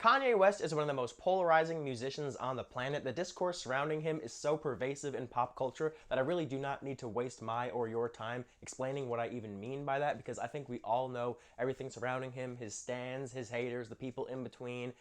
Kanye West is one of the most polarizing musicians on the planet. The discourse surrounding him is so pervasive in pop culture that I really do not need to waste my or your time explaining what I even mean by that, because I think we all know everything surrounding him, his stans, his haters, the people in between,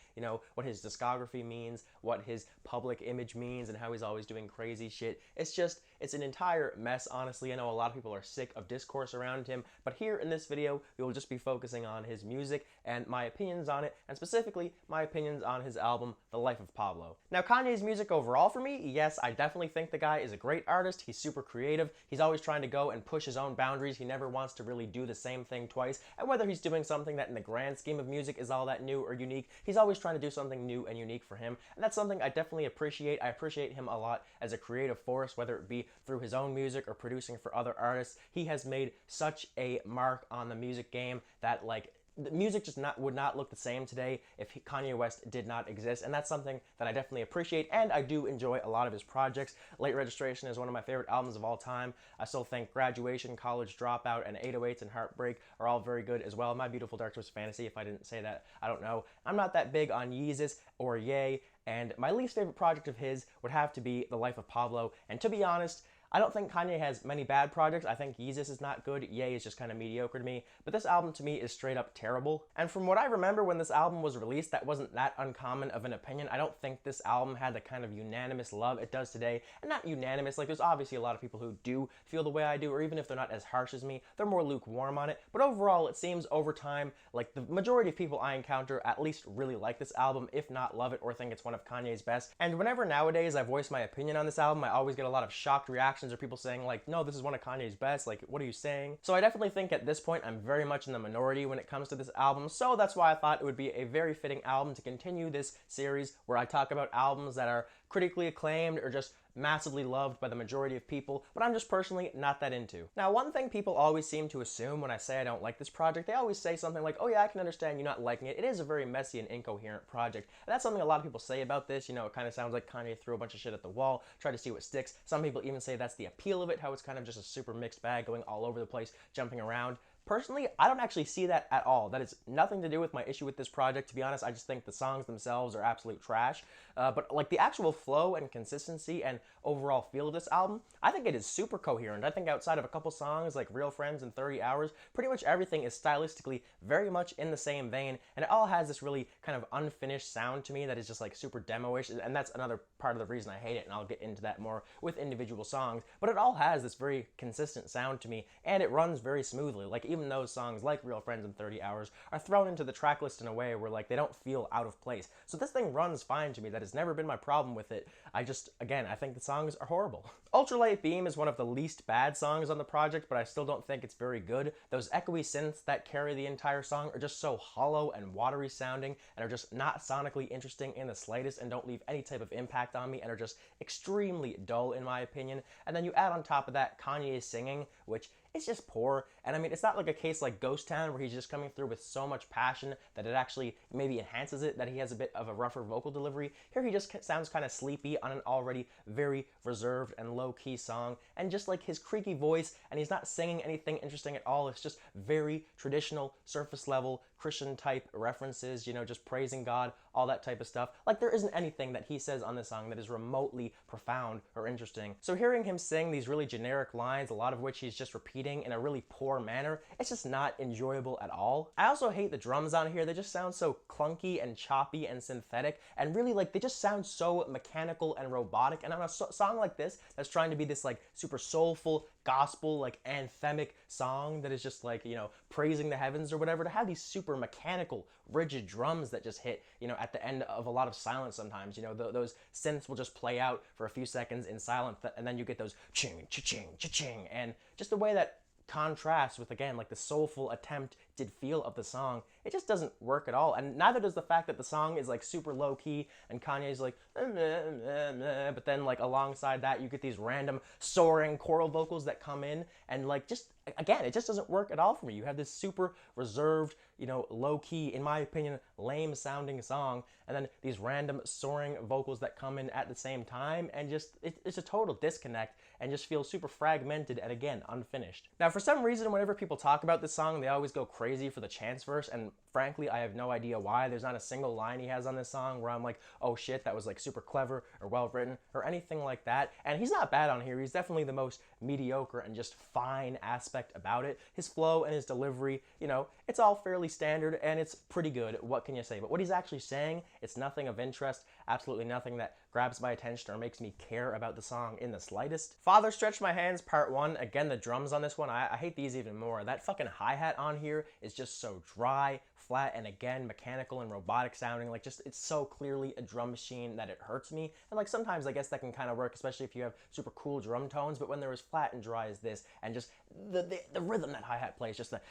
what his discography means, what his public image means, and how he's always doing crazy shit. It's an entire mess, honestly. I know a lot of people are sick of discourse around him, but here in this video, we will just be focusing on his music and my opinions on it, and specifically my opinions on his album, The Life of Pablo. Now, Kanye's music overall for me, yes, I definitely think the guy is a great artist. He's super creative. He's always trying to go and push his own boundaries. He never wants to really do the same thing twice. And whether he's doing something that in the grand scheme of music is all that new or unique, he's always trying to do something new and unique for him. And that's something I definitely appreciate. I appreciate him a lot as a creative force, whether it be through his own music or producing for other artists. He has made such a mark on the music game that, the music just would not look the same today if Kanye West did not exist, and that's something that I definitely appreciate, and I do enjoy a lot of his projects. Late Registration is one of my favorite albums of all time. I still think Graduation, College Dropout, and 808s and Heartbreak are all very good as well. My Beautiful Dark Twisted Fantasy, if I didn't say that, I don't know. I'm not that big on Yeezus or Ye, and my least favorite project of his would have to be The Life of Pablo, and to be honest, I don't think Kanye has many bad projects. I think Yeezus is not good. Ye is just kind of mediocre to me. But this album to me is straight up terrible. And from what I remember when this album was released, that wasn't that uncommon of an opinion. I don't think this album had the kind of unanimous love it does today. And not unanimous, there's obviously a lot of people who do feel the way I do, or even if they're not as harsh as me, they're more lukewarm on it. But overall, it seems over time, like the majority of people I encounter at least really like this album, if not love it or think it's one of Kanye's best. And whenever nowadays I voice my opinion on this album, I always get a lot of shocked reactions or people saying no, this is one of Kanye's best, what are you saying? So I definitely think at this point I'm very much in the minority when it comes to this album, so that's why I thought it would be a very fitting album to continue this series where I talk about albums that are critically acclaimed or just massively loved by the majority of people, but I'm just personally not that into. Now, one thing people always seem to assume when I say I don't like this project, they always say something like, oh yeah, I can understand you not liking it. It is a very messy and incoherent project. And that's something a lot of people say about this. It kind of sounds like Kanye threw a bunch of shit at the wall, tried to see what sticks. Some people even say that's the appeal of it, how it's kind of just a super mixed bag going all over the place, jumping around. Personally, I don't actually see that at all. That is nothing to do with my issue with this project. To be honest, I just think the songs themselves are absolute trash. But the actual flow and consistency and overall feel of this album, I think it is super coherent. I think outside of a couple songs like Real Friends and 30 Hours, pretty much everything is stylistically very much in the same vein, and it all has this really kind of unfinished sound to me that is just super demo-ish, and that's another part of the reason I hate it, and I'll get into that more with individual songs. But it all has this very consistent sound to me, and it runs very smoothly. Even those songs like Real Friends and 30 Hours are thrown into the track list in a way where they don't feel out of place. So this thing runs fine to me. That has never been my problem with it. I think the songs are horrible. Ultralight Beam is one of the least bad songs on the project, but I still don't think it's very good. Those echoey synths that carry the entire song are just so hollow and watery sounding and are just not sonically interesting in the slightest and don't leave any type of impact on me and are just extremely dull in my opinion. And then you add on top of that Kanye's singing, which it's just poor. And I mean, it's not like a case like Ghost Town where he's just coming through with so much passion that it actually maybe enhances it, that he has a bit of a rougher vocal delivery. Here he just sounds kind of sleepy on an already very reserved and low-key song, and just his creaky voice, and he's not singing anything interesting at all. It's just very traditional, surface level, Christian type references, just praising God, all that type of stuff. There isn't anything that he says on this song that is remotely profound or interesting. So hearing him sing these really generic lines, a lot of which he's just repeating in a really poor manner, it's just not enjoyable at all. I also hate the drums on here. They just sound so clunky and choppy and synthetic, and really they just sound so mechanical and robotic. And on a song like this that's trying to be this super soulful gospel anthemic song that is just praising the heavens or whatever, to have these super mechanical rigid drums that just hit at the end of a lot of silence sometimes, those synths will just play out for a few seconds in silence, and then you get those ching cha-ching cha-ching, and just the way that contrasts with, again, the soulful attempted feel of the song, it just doesn't work at all. And neither does the fact that the song is super low-key and Kanye's but then alongside that you get these random soaring choral vocals that come in and just again, it just doesn't work at all for me. You have this super reserved, low-key, in my opinion, lame-sounding song, and then these random soaring vocals that come in at the same time, and just, it's a total disconnect, and just feels super fragmented and, again, unfinished. Now, for some reason, whenever people talk about this song, they always go crazy for the chance verse, and frankly, I have no idea why. There's not a single line he has on this song where I'm like, oh shit, that was like super clever or well written or anything like that. And he's not bad on here. He's definitely the most mediocre and just fine aspect about it. His flow and his delivery, it's all fairly standard and it's pretty good. What can you say? But what he's actually saying, it's nothing of interest, absolutely nothing that grabs my attention or makes me care about the song in the slightest. Father Stretch My Hands Part 1, again, the drums on this one, I hate these even more. That fucking hi-hat on here is just so dry, flat, and again, mechanical and robotic sounding. Like, just, it's so clearly a drum machine that it hurts me. And like, sometimes I guess that can kind of work, especially if you have super cool drum tones, but when they're as flat and dry as this, and just the rhythm that hi-hat plays, just the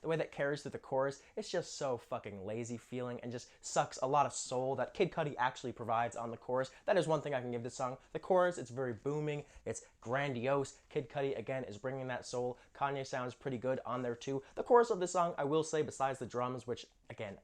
way that carries through the chorus, it's just so fucking lazy feeling and just sucks a lot of soul that Kid Cudi actually provides on the chorus. That is one thing I can give this song. The chorus, it's very booming, it's grandiose. Kid Cudi, again, is bringing that soul. Kanye sounds pretty good on there too. The chorus of this song, I will say, besides the drums, which, again,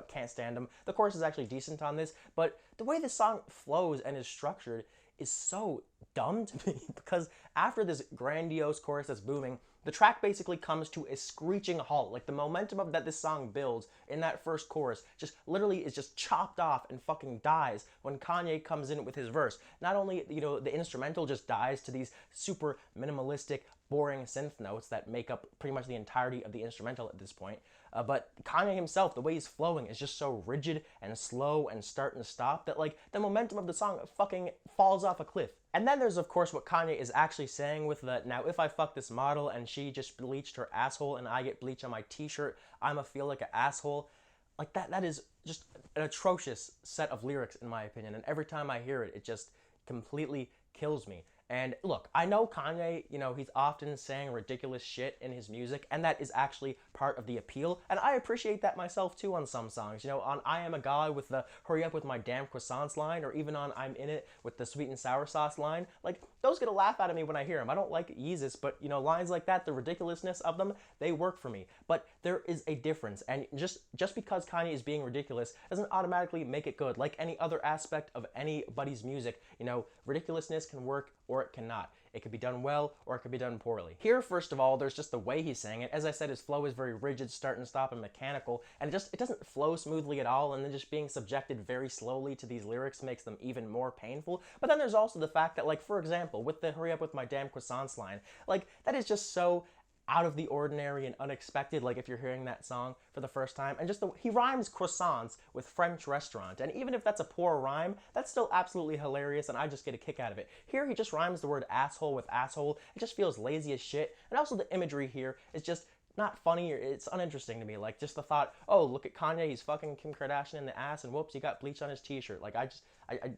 can't stand them, the chorus is actually decent on this, but the way this song flows and is structured is so dumb to me, because after this grandiose chorus that's booming, the track basically comes to a screeching halt. Like, the momentum that this song builds in that first chorus just literally is just chopped off and fucking dies when Kanye comes in with his verse. Not only, the instrumental just dies to these super minimalistic, boring synth notes that make up pretty much the entirety of the instrumental at this point, but Kanye himself, the way he's flowing is just so rigid and slow and start and stop that, like, the momentum of the song fucking falls off a cliff. And then there's, of course, what Kanye is actually saying with the, now if I fuck this model and she just bleached her asshole and I get bleach on my t-shirt, I'ma feel like an asshole. Like, that is just an atrocious set of lyrics, in my opinion, and every time I hear it, it just completely kills me. And look, I know Kanye, he's often saying ridiculous shit in his music, and that is actually part of the appeal, and I appreciate that myself too on some songs. On I Am a God with the hurry up with my damn croissants line, or even on I'm in it with the sweet and sour sauce line, like, those get a laugh out of me when I hear them. I don't like Yeezus, but lines like that, the ridiculousness of them, they work for me. But there is a difference, and just because Kanye is being ridiculous doesn't automatically make it good. Like any other aspect of anybody's music, ridiculousness can work or it cannot. It could be done well or it could be done poorly. Here, first of all, there's just the way he's saying it. As I said, his flow is very rigid, start and stop, and mechanical, and it doesn't flow smoothly at all, and then just being subjected very slowly to these lyrics makes them even more painful. But then there's also the fact that, like, for example, with the hurry up with my damn croissants line, like, that is just so out of the ordinary and unexpected, like, if you're hearing that song for the first time. And just he rhymes croissants with French restaurant, and even if that's a poor rhyme, that's still absolutely hilarious, and I just get a kick out of it. Here he just rhymes the word asshole with asshole. It just feels lazy as shit, and also the imagery here is just not funny, or it's uninteresting to me. Like, just the thought, oh, look at Kanye, he's fucking Kim Kardashian in the ass, and whoops, he got bleach on his t-shirt. Like,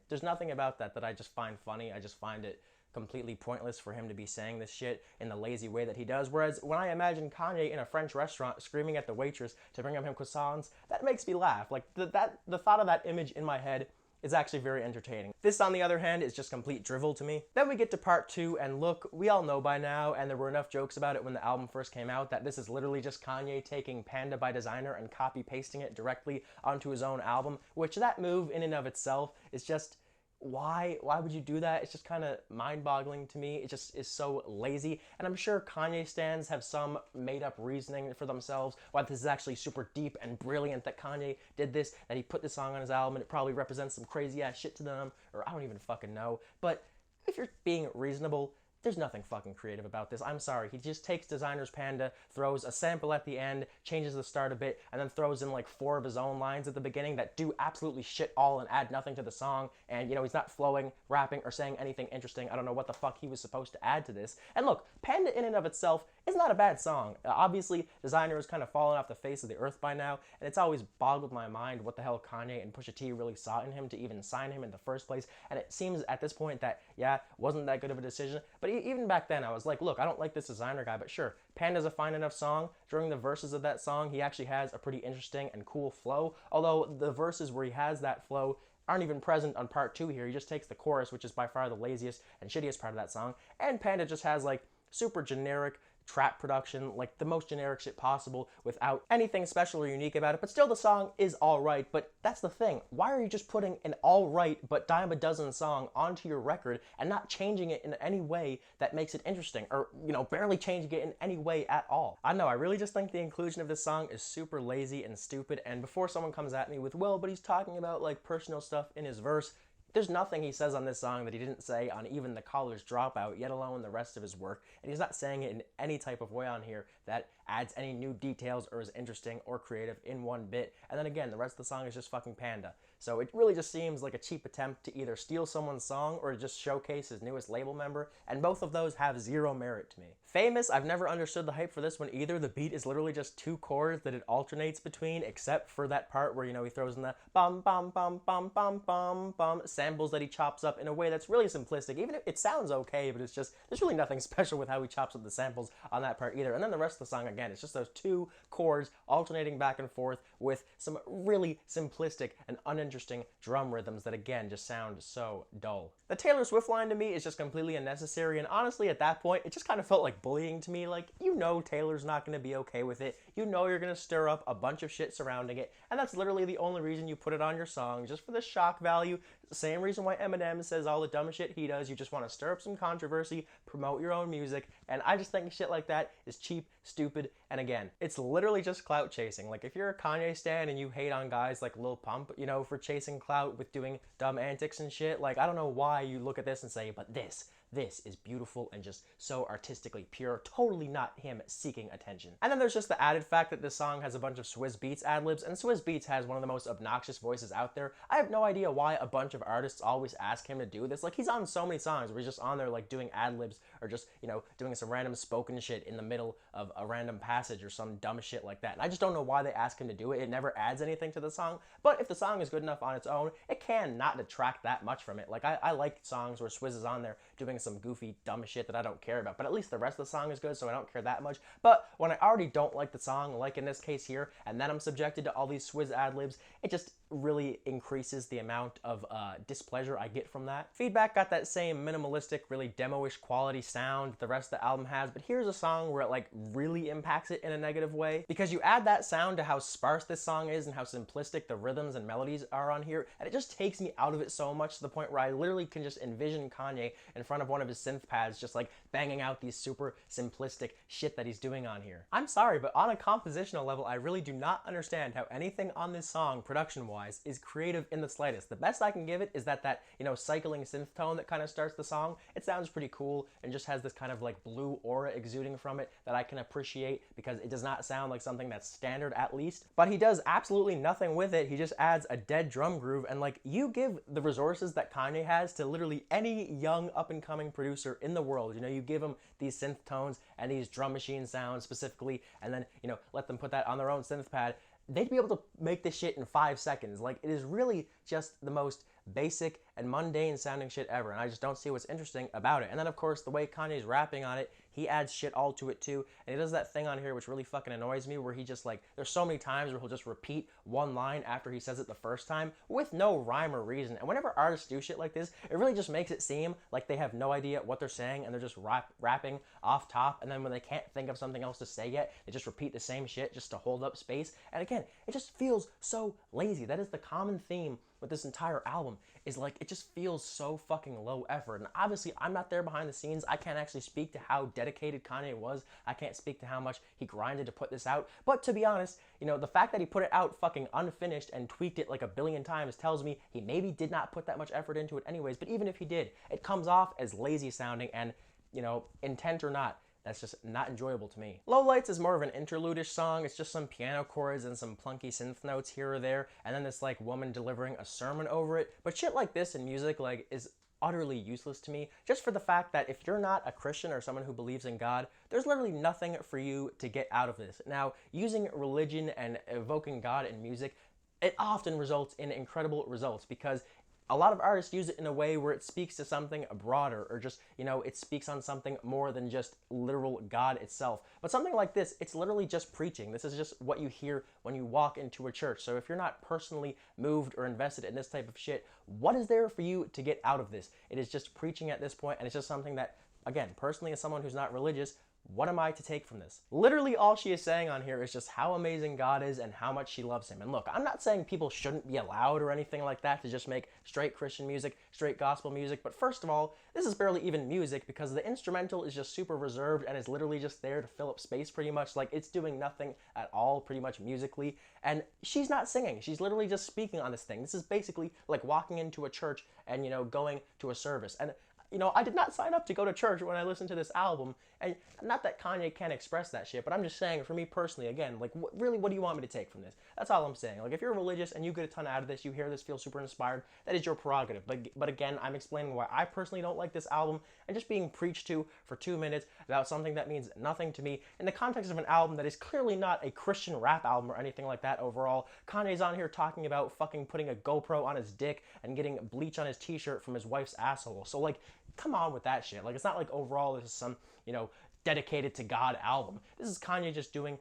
there's nothing about that I just find funny. I just find it completely pointless for him to be saying this shit in the lazy way that he does. Whereas when I imagine Kanye in a French restaurant screaming at the waitress to bring him croissants, that makes me laugh. Like, the thought of that image in my head is actually very entertaining. This, on the other hand, is just complete drivel to me. Then we get to part 2, and look, we all know by now, and there were enough jokes about it when the album first came out, that this is literally just Kanye taking Panda by Designer and copy-pasting it directly onto his own album, which that move in and of itself is just, why would you do that? It's just kind of mind-boggling to me. It just is so lazy, and I'm sure Kanye stans have some made-up reasoning for themselves why this is actually super deep and brilliant that Kanye did this, that he put this song on his album, and it probably represents some crazy-ass shit to them, or I don't even fucking know. But if you're being reasonable, there's nothing fucking creative about this. I'm sorry. He just takes Designer's Panda, throws a sample at the end, changes the start a bit, and then throws in like 4 of his own lines at the beginning that do absolutely shit all and add nothing to the song. And, he's not flowing, rapping, or saying anything interesting. I don't know what the fuck he was supposed to add to this. And look, Panda in and of itself is not a bad song. Obviously, Designer has kind of fallen off the face of the earth by now, and it's always boggled my mind what the hell Kanye and Pusha T really saw in him to even sign him in the first place. And it seems at this point that, yeah, wasn't that good of a decision. But even back then, I was like, look, I don't like this Designer guy, but sure, Panda's a fine enough song. During the verses of that song, he actually has a pretty interesting and cool flow, although the verses where he has that flow aren't even present on part 2 here. He just takes the chorus, which is by far the laziest and shittiest part of that song, and Panda just has like super generic trap production, like the most generic shit possible without anything special or unique about it, but still the song is alright. But that's the thing, why are you just putting an alright but dime a dozen song onto your record and not changing it in any way that makes it interesting, or, you know, barely changing it in any way at all? I don't know, I really just think the inclusion of this song is super lazy and stupid, and before someone comes at me with, well, but he's talking about like personal stuff in his verse, there's nothing he says on this song that he didn't say on even The College Dropout, yet alone the rest of his work, and he's not saying it in any type of way on here that adds any new details or is interesting or creative in one bit. And then again, the rest of the song is just fucking Panda. So it really just seems like a cheap attempt to either steal someone's song or just showcase his newest label member, and both of those have zero merit to me. Famous, I've never understood the hype for this one either. The beat is literally just two chords that it alternates between, except for that part where, you know, he throws in the bum bum bum bum bum bum bum samples that he chops up in a way that's really simplistic. Even if it sounds okay, but it's just, there's really nothing special with how he chops up the samples on that part either. And then the rest of the song, again, it's just those two chords alternating back and forth with some really simplistic and uninteresting drum rhythms that, again, just sound so dull. The Taylor Swift line to me is just completely unnecessary, and honestly at that point it just kind of felt like bullying to me. Like, you know Taylor's not going to be okay with it, you know you're going to stir up a bunch of shit surrounding it, and that's literally the only reason you put it on your song, just for the shock value. The same reason why Eminem says all the dumb shit he does. You just want to stir up some controversy, promote your own music, and I just think shit like that is cheap, stupid, and again, it's literally just clout chasing. Like, if you're a Kanye stan and you hate on guys like Lil Pump, you know, for chasing clout with doing dumb antics and shit, like, I don't know why you look at this and say, but this is beautiful and just so artistically pure, totally not him seeking attention. And then there's just the added fact that this song has a bunch of Swizz Beatz ad-libs, and Swizz Beatz has one of the most obnoxious voices out there. I have no idea why a bunch of artists always ask him to do this. Like, he's on so many songs where he's just on there like doing ad-libs or just, you know, doing some random spoken shit in the middle of a random passage or some dumb shit like that. And I just don't know why they ask him to do it. It never adds anything to the song, but if the song is good enough on its own, it can not detract that much from it. Like, I like songs where Swizz is on there doing some goofy, dumb shit that I don't care about, but at least the rest of the song is good, so I don't care that much. But when I already don't like the song, like in this case here, and then I'm subjected to all these Swizz ad-libs, it just really increases the amount of displeasure I get from that. Feedback got that same minimalistic, really demo-ish quality sound the rest of the album has, but here's a song where it like really impacts it in a negative way, because you add that sound to how sparse this song is and how simplistic the rhythms and melodies are on here, and it just takes me out of it so much to the point where I literally can just envision Kanye in front of one of his synth pads just like banging out these super simplistic shit that he's doing on here. I'm sorry, but on a compositional level, I really do not understand how anything on this song, production-wise, is creative in the slightest. The best I can give it is that you know, cycling synth tone that kind of starts the song. It sounds pretty cool and just has this kind of like blue aura exuding from it that I can appreciate, because it does not sound like something that's standard, at least. But he does absolutely nothing with it. He just adds a dead drum groove, and like, you give the resources that Kanye has to literally any young up-and-coming producer in the world. You know, you give them these synth tones and these drum machine sounds specifically, and then, you know, let them put that on their own synth pad, they'd be able to make this shit in 5 seconds. Like, it is really just the most basic and mundane sounding shit ever, and I just don't see what's interesting about it. And then of course the way Kanye's rapping on it, he adds shit all to it too, and he does that thing on here which really fucking annoys me, where he just like, there's so many times where he'll just repeat one line after he says it the first time with no rhyme or reason. And whenever artists do shit like this, it really just makes it seem like they have no idea what they're saying and they're just rapping off top, and then when they can't think of something else to say yet, they just repeat the same shit just to hold up space. And again, it just feels so lazy. That is the common theme with this entire album, is like, it just feels so fucking low effort. And obviously I'm not there behind the scenes, I can't actually speak to how dedicated Kanye was, I can't speak to how much he grinded to put this out, but to be honest, you know, the fact that he put it out fucking unfinished and tweaked it like a billion times tells me he maybe did not put that much effort into it anyways. But even if he did, it comes off as lazy sounding, and, you know, intent or not, that's just not enjoyable to me. Lowlights is more of an interlude-ish song. It's just some piano chords and some plunky synth notes here or there, and then this like woman delivering a sermon over it. But shit like this in music like is utterly useless to me, just for the fact that if you're not a Christian or someone who believes in God, there's literally nothing for you to get out of this. Now, using religion and evoking God in music, it often results in incredible results, because a lot of artists use it in a way where it speaks to something broader, or just, you know, it speaks on something more than just literal God itself. But something like this, it's literally just preaching. This is just what you hear when you walk into a church. So if you're not personally moved or invested in this type of shit, what is there for you to get out of this? It is just preaching at this point, and it's just something that, again, personally as someone who's not religious, What am I to take from this? Literally all she is saying on here is just how amazing God is and how much she loves him. And look, I'm not saying people shouldn't be allowed or anything like that to just make straight Christian music, straight gospel music, but first of all, this is barely even music because the instrumental is just super reserved and is literally just there to fill up space pretty much. Like, it's doing nothing at all pretty much musically, and she's not singing. She's literally just speaking on this thing. This is basically like walking into a church and, going to a service. And I did not sign up to go to church when I listened to this album, and not that Kanye can't express that shit, but I'm just saying, for me personally, again, like, really, what do you want me to take from this? That's all I'm saying. Like, if you're religious and you get a ton out of this, you hear this, feel super inspired, that is your prerogative. But again, I'm explaining why I personally don't like this album, and just being preached to for 2 minutes about something that means nothing to me in the context of an album that is clearly not a Christian rap album or anything like that overall. Kanye's on here talking about fucking putting a GoPro on his dick and getting bleach on his t-shirt from his wife's asshole. So, like, come on with that shit. Like, it's not like overall this is some, dedicated to God album. This is Kanye just doing,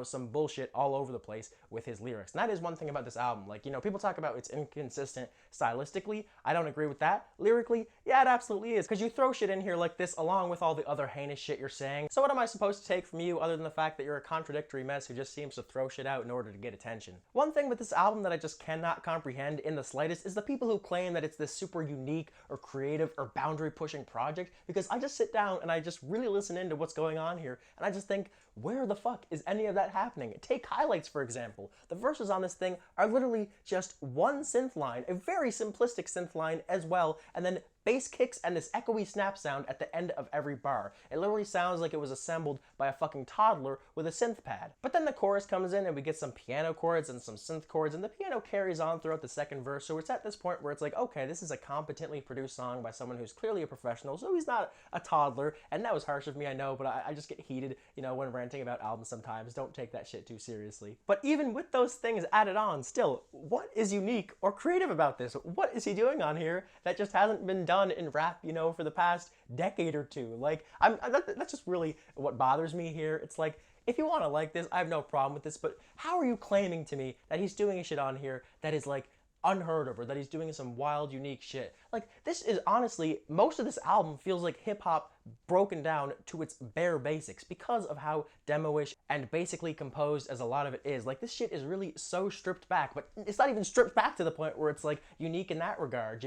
some bullshit all over the place with his lyrics. And that is one thing about this album. Like, people talk about it's inconsistent stylistically. I don't agree with that. Lyrically, yeah, it absolutely is. Because you throw shit in here like this along with all the other heinous shit you're saying. So what am I supposed to take from you other than the fact that you're a contradictory mess who just seems to throw shit out in order to get attention? One thing with this album that I just cannot comprehend in the slightest is the people who claim that it's this super unique or creative or boundary pushing project, because I just sit down and I just really listen into what's going on here and I just think, where the fuck is any of that happening? Take Highlights, for example. The verses on this thing are literally just one synth line, a very simplistic synth line as well, and then bass kicks and this echoey snap sound at the end of every bar. It literally sounds like it was assembled by a fucking toddler with a synth pad. But then the chorus comes in and we get some piano chords and some synth chords, and the piano carries on throughout the second verse, so it's at this point where it's like, okay, this is a competently produced song by someone who's clearly a professional, so he's not a toddler, and that was harsh of me, I know, but I just get heated, when ranting about albums sometimes. Don't take that shit too seriously. But even with those things added on, still, what is unique or creative about this? What is he doing on here that just hasn't been done in rap, for the past decade or two? Like, that's just really what bothers me here. It's like, if you want to like this, I have no problem with this, but how are you claiming to me that he's doing shit on here that is, like, unheard of, or that he's doing some wild, unique shit? Like, this is honestly, most of this album feels like hip-hop broken down to its bare basics because of how demo-ish and basically composed as a lot of it is. Like, this shit is really so stripped back, but it's not even stripped back to the point where it's, like, unique in that regard,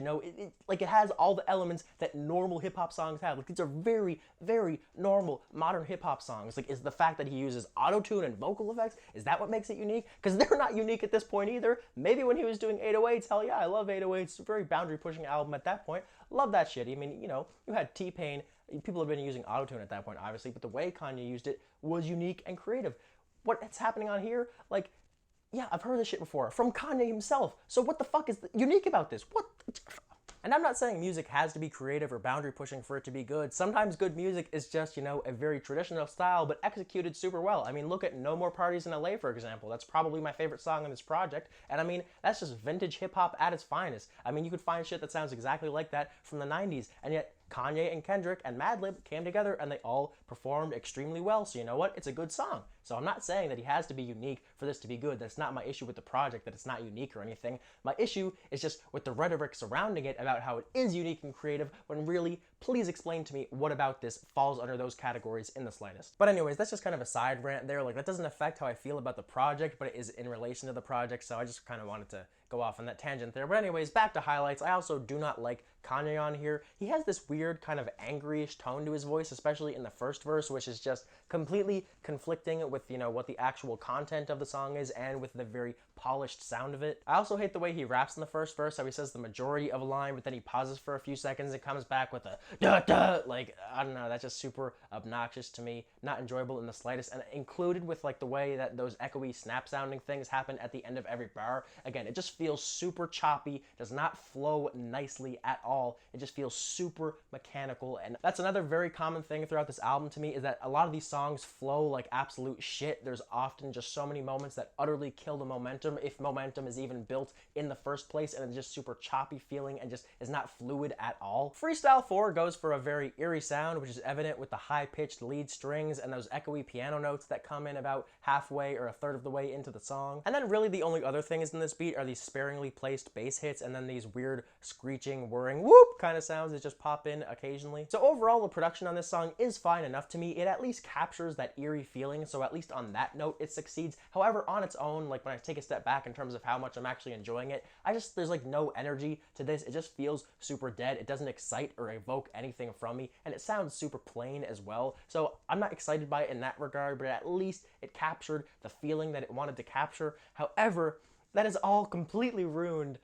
Like, it has all the elements that normal hip-hop songs have. Like, these are very, very normal modern hip-hop songs. Like, is the fact that he uses auto-tune and vocal effects, is that what makes it unique? Because they're not unique at this point either. Maybe when he was doing 808s, hell yeah, I love 808s. Very boundary-pushing album at that point. Love that shit. I mean, you had T-Pain. People have been using autotune at that point, obviously, but the way Kanye used it was unique and creative. What's happening on here, like, yeah, I've heard this shit before from Kanye himself. So what the fuck is unique about this? What? And I'm not saying music has to be creative or boundary pushing for it to be good. Sometimes good music is just, a very traditional style, but executed super well. I mean, look at No More Parties in LA, for example. That's probably my favorite song on this project. And I mean, that's just vintage hip hop at its finest. I mean, you could find shit that sounds exactly like that from the 90s, and yet Kanye and Kendrick and Madlib came together and they all performed extremely well. So you know what? It's a good song. So I'm not saying that he has to be unique for this to be good. That's not my issue with the project, that it's not unique or anything. My issue is just with the rhetoric surrounding it about how it is unique and creative, when really, please explain to me what about this falls under those categories in the slightest. But anyways, that's just kind of a side rant there. Like, that doesn't affect how I feel about the project, but it is in relation to the project, so I just kind of wanted to go off on that tangent there. But anyways, back to Highlights. I also do not like Kanye on here. He has this weird kind of angryish tone to his voice, especially in the first verse, which is just completely conflicting with, what the actual content of the song is and with the very polished sound of it. I also hate the way he raps in the first verse, how he says the majority of a line, but then he pauses for a few seconds and comes back with a duh duh. Like, I don't know, that's just super obnoxious to me, not enjoyable in the slightest, and included with, like, the way that those echoey snap sounding things happen at the end of every bar. Again, it just feels super choppy, does not flow nicely at all. It just feels super mechanical, and that's another very common thing throughout this album to me, is that a lot of these songs flow like absolute shit. There's often just so many moments that utterly kill the momentum momentum, if momentum is even built in the first place, and it's just super choppy feeling and just is not fluid at all. Freestyle 4 goes for a very eerie sound, which is evident with the high-pitched lead strings and those echoey piano notes that come in about halfway or a third of the way into the song. And then really the only other things in this beat are these sparingly placed bass hits and then these weird screeching, whirring, whoop kind of sounds that just pop in occasionally. So overall, the production on this song is fine enough to me. It at least captures that eerie feeling, so at least on that note it succeeds. However, on its own, like when I take a step back in terms of how much I'm actually enjoying it, there's like no energy to this. It just feels super dead. It doesn't excite or evoke anything from me, and it sounds super plain as well. So I'm not excited by it in that regard, but at least it captured the feeling that it wanted to capture. However, that is all completely ruined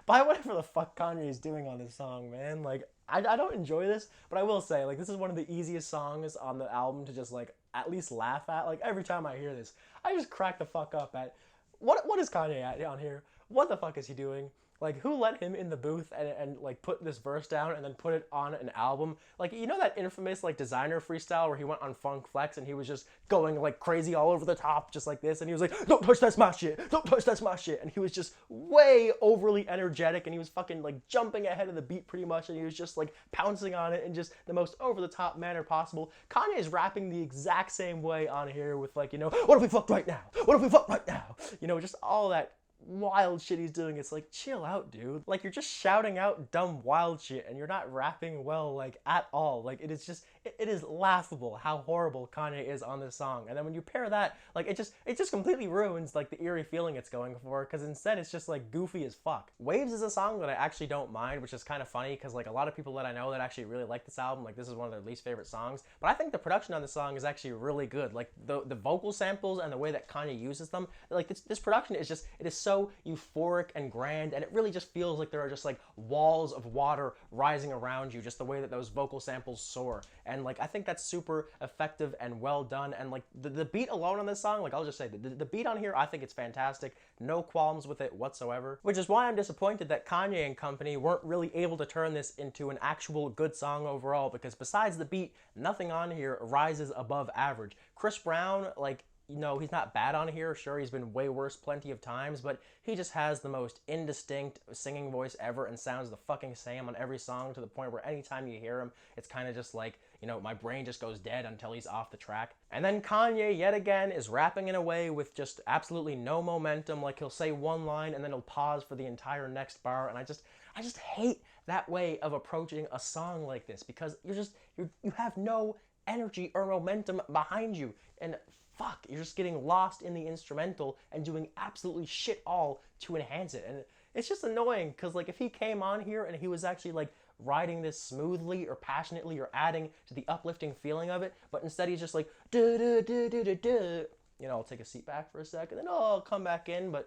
by whatever the fuck Kanye is doing on this song, man. Like, I don't enjoy this, but I will say, like, this is one of the easiest songs on the album to just, like, at least laugh at. Like, every time I hear this, I just crack the fuck up at, what is Kanye at on here? What the fuck is he doing? Like, who let him in the booth and like, put this verse down and then put it on an album? Like, you know that infamous, like, Designer freestyle where he went on Funk Flex and he was just going, like, crazy all over the top, just like this, and he was like, don't touch, that's my shit, don't touch, that's my shit, and he was just way overly energetic, and he was fucking, like, jumping ahead of the beat pretty much, and he was just, like, pouncing on it in just the most over-the-top manner possible. Kanye is rapping the exact same way on here with, like, you know, what if we fucked right now? What if we fucked right now? You know, just all that wild shit he's doing. It's like, chill out, dude. Like, you're just shouting out dumb wild shit and you're not rapping well, like, at all. Like, it is just, it is laughable how horrible Kanye is on this song. And then when you pair that, like, it just completely ruins, like, the eerie feeling it's going for, because instead it's just, like, goofy as fuck. Waves is a song that I actually don't mind, which is kind of funny because, like, a lot of people that I know that actually really like this album, like, this is one of their least favorite songs, but I think the production on this song is actually really good. Like, the vocal samples and the way that Kanye uses them, like, this production is just, it is so euphoric and grand, and it really just feels like there are just, like, walls of water rising around you, just the way that those vocal samples soar. And, like, I think that's super effective and well done. And, like, the beat alone on this song, like, I'll just say, the beat on here, I think it's fantastic. No qualms with it whatsoever. Which is why I'm disappointed that Kanye and company weren't really able to turn this into an actual good song overall, because besides the beat, nothing on here rises above average. Chris Brown, like, you know, he's not bad on here. Sure, he's been way worse plenty of times, but he just has the most indistinct singing voice ever and sounds the fucking same on every song, to the point where anytime you hear him, it's kind of just like, you know, my brain just goes dead until he's off the track. And then Kanye, yet again, is rapping in a way with just absolutely no momentum. Like, he'll say one line and then he'll pause for the entire next bar, and I just hate that way of approaching a song like this, because you have no energy or momentum behind you, and fuck, you're just getting lost in the instrumental and doing absolutely shit all to enhance it. And it's just annoying, because, like, if he came on here and he was actually, like, riding this smoothly or passionately or adding to the uplifting feeling of it, but instead he's just like, duh, duh, duh, duh, duh, duh. You know, I'll take a seat back for a second, and then I'll come back in, but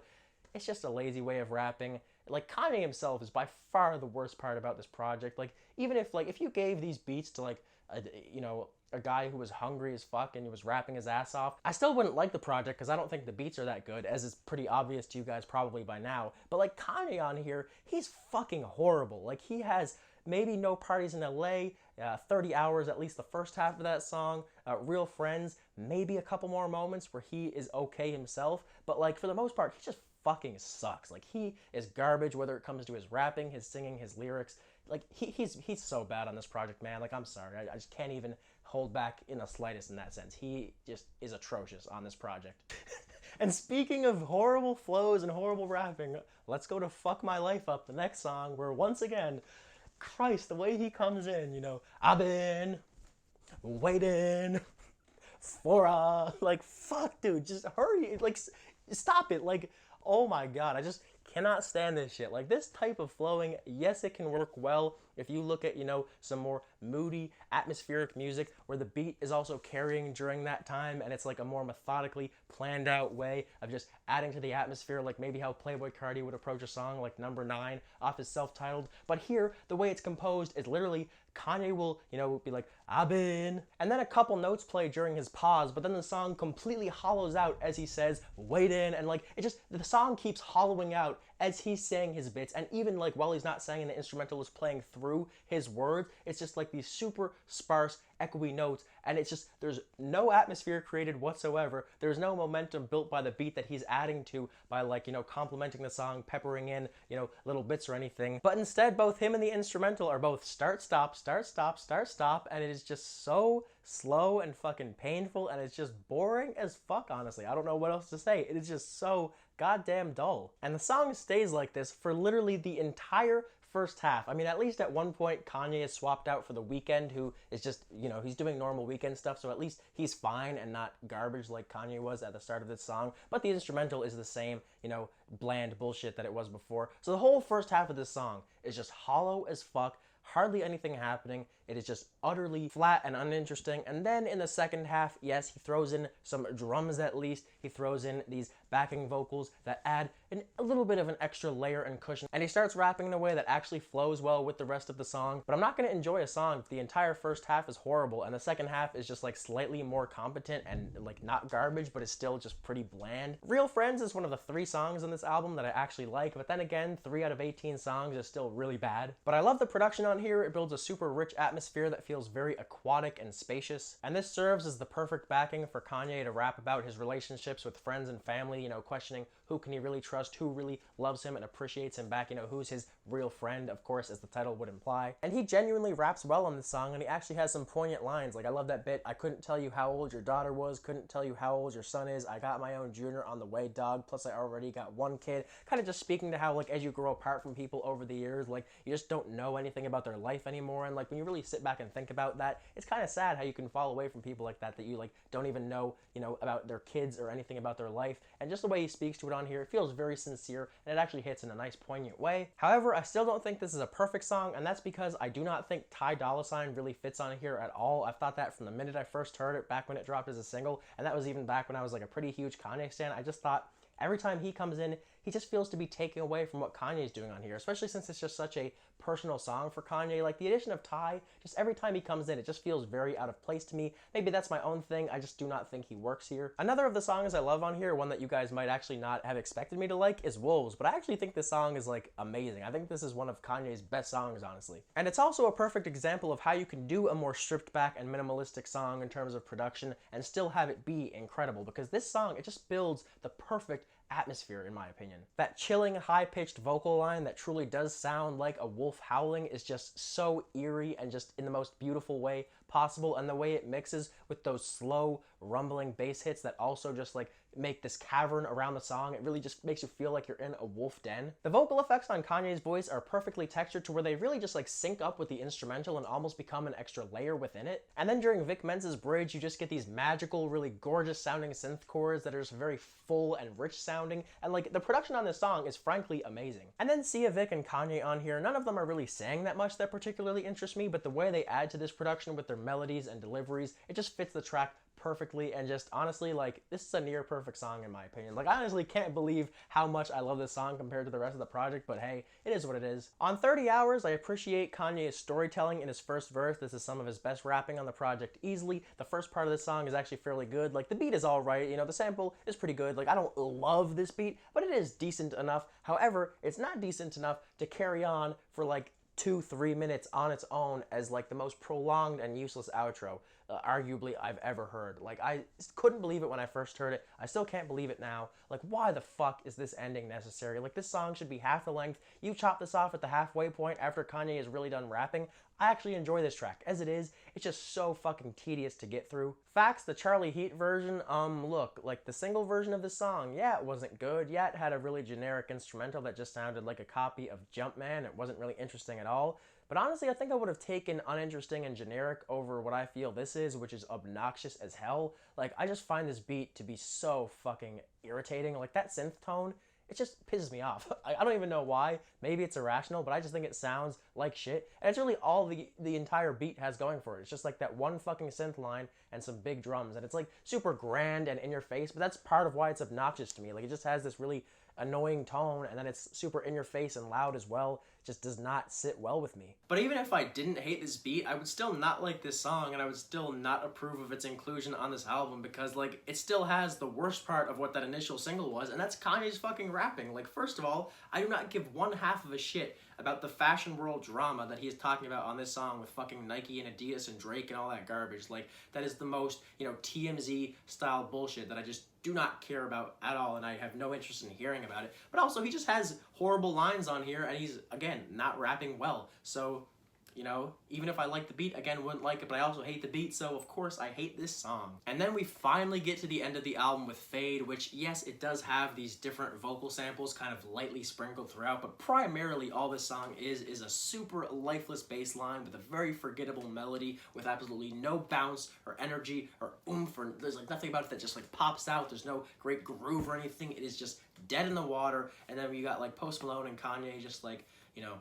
it's just a lazy way of rapping. Like, Kanye himself is by far the worst part about this project. Like, even if you gave these beats to, like, a guy who was hungry as fuck and he was rapping his ass off, I still wouldn't like the project, because I don't think the beats are that good, as is pretty obvious to you guys probably by now. But, like, Kanye on here, he's fucking horrible. Like, he has maybe No Parties in LA, 30 Hours, at least the first half of that song, Real Friends, maybe a couple more moments where he is okay himself, but, like, for the most part, he just fucking sucks. Like, he is garbage, whether it comes to his rapping, his singing, his lyrics. Like, he's so bad on this project, man. Like, I'm sorry, I just can't even hold back in the slightest in that sense. He just is atrocious on this project. And speaking of horrible flows and horrible rapping, let's go to Fuck My Life Up, the next song, where once again, Christ, the way he comes in, you know, I've been waiting for like, fuck, dude, just hurry, like, stop it, like, oh my god, I just cannot stand this shit. Like, this type of flowing, yes, it can work well if you look at, you know, some more moody, atmospheric music where the beat is also carrying during that time, and it's like a more methodically planned out way of just adding to the atmosphere, like maybe how Playboi Carti would approach a song like Number 9 off his self-titled. But here, the way it's composed is literally Kanye will, you know, be like, I've been, and then a couple notes play during his pause, but then the song completely hollows out as he says, wait in, and like, the song keeps hollowing out as he's saying his bits, and even like while he's not saying, the instrumental is playing through through his words, it's just like these super sparse, echoey notes, and it's just, there's no atmosphere created whatsoever. There's no momentum built by the beat that he's adding to by, like, you know, complementing the song, peppering in, you know, little bits or anything. But instead, both him and the instrumental are both start, stop, start, stop, start, stop, and it is just so slow and fucking painful, and it's just boring as fuck, honestly. I don't know what else to say. It is just so goddamn dull. And the song stays like this for literally the entire first half. I mean, at least at one point, Kanye is swapped out for The Weeknd, who is just, you know, he's doing normal Weeknd stuff, so at least he's fine and not garbage like Kanye was at the start of this song. But the instrumental is the same, you know, bland bullshit that it was before. So the whole first half of this song is just hollow as fuck, hardly anything happening. It is just utterly flat and uninteresting. And then in the second half, yes, he throws in some drums at least. He throws in these backing vocals that add a little bit of an extra layer and cushion. And he starts rapping in a way that actually flows well with the rest of the song. But I'm not going to enjoy a song if the entire first half is horrible and the second half is just like slightly more competent and like not garbage, but it's still just pretty bland. Real Friends is one of the 3 songs on this album that I actually like, but then again, 3 out of 18 songs is still really bad. But I love the production on here. It builds a super rich atmosphere that feels very aquatic and spacious. And this serves as the perfect backing for Kanye to rap about his relationships with friends and family, you know, questioning who can he really trust, who really loves him and appreciates him back, you know, who's his real friend, of course, as the title would imply. And he genuinely raps well on this song, and he actually has some poignant lines. Like, I love that bit, "I couldn't tell you how old your daughter was, couldn't tell you how old your son is, I got my own junior on the way, dog, plus I already got 1 kid." Kind of just speaking to how, like, as you grow apart from people over the years, like, you just don't know anything about their life anymore. And, like, when you really sit back and think about that, it's kind of sad how you can fall away from people like that you, like, don't even know, you know, about their kids or anything about their life. And just the way he speaks to it on here, it feels very sincere, and it actually hits in a nice, poignant way. However, I still don't think this is a perfect song, and that's because I do not think Ty Dolla $ign really fits on here at all. I've thought that from the minute I first heard it, back when it dropped as a single, and that was even back when I was like a pretty huge Kanye stan. I just thought every time he comes in, he just feels to be taking away from what Kanye's doing on here, especially since it's just such a personal song for Kanye. Like, the addition of Ty, just every time he comes in, it just feels very out of place to me. Maybe that's my own thing, I just do not think he works here. Another of the songs I love on here, one that you guys might actually not have expected me to like, is Wolves, but I actually think this song is, like, amazing. I think this is one of Kanye's best songs, honestly. And it's also a perfect example of how you can do a more stripped back and minimalistic song in terms of production and still have it be incredible, because this song, it just builds the perfect atmosphere, in my opinion. That chilling, high-pitched vocal line that truly does sound like a wolf howling is just so eerie and just in the most beautiful way possible, and the way it mixes with those slow, rumbling bass hits that also just, like, make this cavern around the song. It really just makes you feel like you're in a wolf den. The vocal effects on Kanye's voice are perfectly textured to where they really just, like, sync up with the instrumental and almost become an extra layer within it. And then during Vic Menz's bridge, you just get these magical, really gorgeous sounding synth chords that are just very full and rich sounding, and, like, the production on this song is frankly amazing. And then Sia, Vic, and Kanye on here, none of them are really saying that much that particularly interests me, but the way they add to this production with their melodies and deliveries, it just fits the track perfectly, and just honestly, like, this is a near perfect song in my opinion. Like, I honestly can't believe how much I love this song compared to the rest of the project, but hey, it is what it is. On 30 Hours, I appreciate Kanye's storytelling in his first verse. This is some of his best rapping on the project easily. The first part of this song is actually fairly good. Like, the beat is alright, you know, the sample is pretty good. Like, I don't love this beat, but it is decent enough. However, it's not decent enough to carry on for like 2-3 minutes on its own as like the most prolonged and useless outro arguably I've ever heard. Like, I couldn't believe it when I first heard it. I still can't believe it now. Like, why the fuck is this ending necessary? Like, this song should be half the length. You chop this off at the halfway point after Kanye is really done rapping. I actually enjoy this track. As it is, it's just so fucking tedious to get through. Facts, the Charlie Heat version, look, like the single version of the song, yeah, it wasn't good. Yeah, it had a really generic instrumental that just sounded like a copy of Jumpman. It wasn't really interesting at all. But honestly, I think I would have taken uninteresting and generic over what I feel this is, which is obnoxious as hell. Like, I just find this beat to be so fucking irritating. Like, that synth tone, it just pisses me off. I don't even know why. Maybe it's irrational, but I just think it sounds like shit. And it's really all the entire beat has going for it. It's just like that one fucking synth line and some big drums. And it's like super grand and in your face, but that's part of why it's obnoxious to me. Like, it just has this really annoying tone, and then it's super in your face and loud as well. Just does not sit well with me. But even if I didn't hate this beat, I would still not like this song, and I would still not approve of its inclusion on this album, because, like, it still has the worst part of what that initial single was, and that's Kanye's fucking rapping. Like, first of all, I do not give one half of a shit about the fashion world drama that he is talking about on this song with fucking Nike and Adidas and Drake and all that garbage. Like, that is the most, you know, TMZ style bullshit that I just do not care about at all, and I have no interest in hearing about it. But also, he just has horrible lines on here, and he's, again, not rapping well. So, you know, even if I like the beat, again, wouldn't like it, but I also hate the beat, so of course I hate this song. And then we finally get to the end of the album with Fade, which, yes, it does have these different vocal samples kind of lightly sprinkled throughout, but primarily all this song is a super lifeless bass line with a very forgettable melody with absolutely no bounce or energy or oomph, or there's like nothing about it that just like pops out. There's no great groove or anything. It is just dead in the water. And then you got like Post Malone and Kanye just like, you know,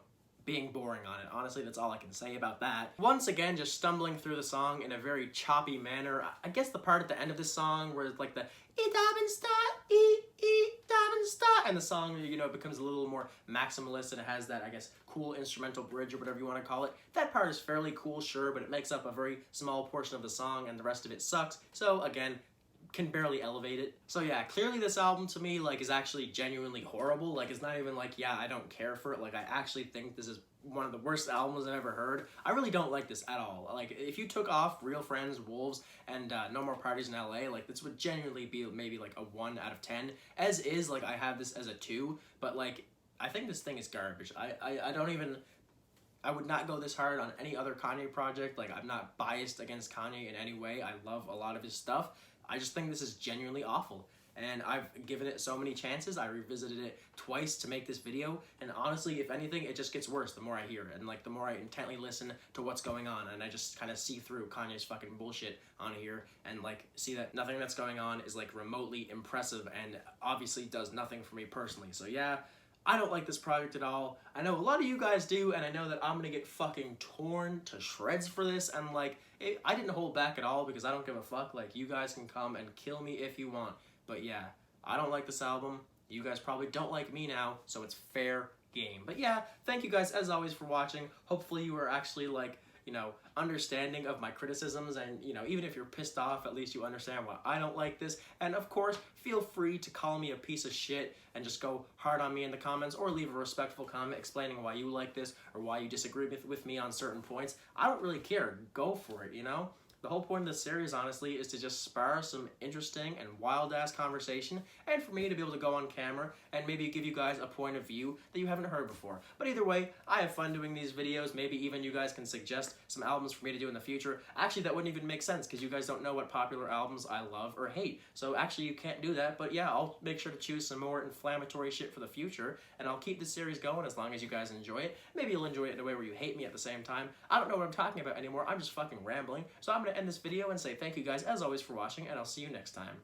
being boring on it. Honestly, that's all I can say about that. Once again, just stumbling through the song in a very choppy manner. I guess the part at the end of this song where it's like the and the song, you know, becomes a little more maximalist and it has that, I guess, cool instrumental bridge or whatever you want to call it. That part is fairly cool, sure, but it makes up a very small portion of the song and the rest of it sucks. So again, can barely elevate it. So yeah, clearly this album to me like is actually genuinely horrible. Like, it's not even like, yeah, I don't care for it. Like, I actually think this is one of the worst albums I've ever heard. I really don't like this at all. Like, if you took off Real Friends, Wolves, and No More Parties in LA, like, this would genuinely be maybe like a 1 out of 10. As is, like, I have this as a 2, but like, I think this thing is garbage. I don't even, I would not go this hard on any other Kanye project. Like, I'm not biased against Kanye in any way. I love a lot of his stuff. I just think this is genuinely awful. And I've given it so many chances. I revisited it twice to make this video. And honestly, if anything, it just gets worse the more I hear it. And like, the more I intently listen to what's going on. And I just kind of see through Kanye's fucking bullshit on here. And like, see that nothing that's going on is like remotely impressive. And obviously does nothing for me personally. So yeah, I don't like this project at all. I know a lot of you guys do, and I know that I'm gonna get fucking torn to shreds for this, and like, I didn't hold back at all because I don't give a fuck. Like, you guys can come and kill me if you want. But yeah, I don't like this album. You guys probably don't like me now, so it's fair game. But yeah, thank you guys as always for watching. Hopefully you are actually like, you know, understanding of my criticisms, and, you know, even if you're pissed off, at least you understand why I don't like this. And of course, feel free to call me a piece of shit and just go hard on me in the comments, or leave a respectful comment explaining why you like this or why you disagree with me on certain points. I don't really care. Go for it, you know? The whole point of this series, honestly, is to just spar some interesting and wild-ass conversation, and for me to be able to go on camera and maybe give you guys a point of view that you haven't heard before. But either way, I have fun doing these videos. Maybe even you guys can suggest some albums for me to do in the future. Actually, that wouldn't even make sense, because you guys don't know what popular albums I love or hate. So actually, you can't do that. But yeah, I'll make sure to choose some more inflammatory shit for the future, and I'll keep this series going as long as you guys enjoy it. Maybe you'll enjoy it in a way where you hate me at the same time. I don't know what I'm talking about anymore. I'm just fucking rambling. So I'm going to end this video and say thank you guys as always for watching, and I'll see you next time.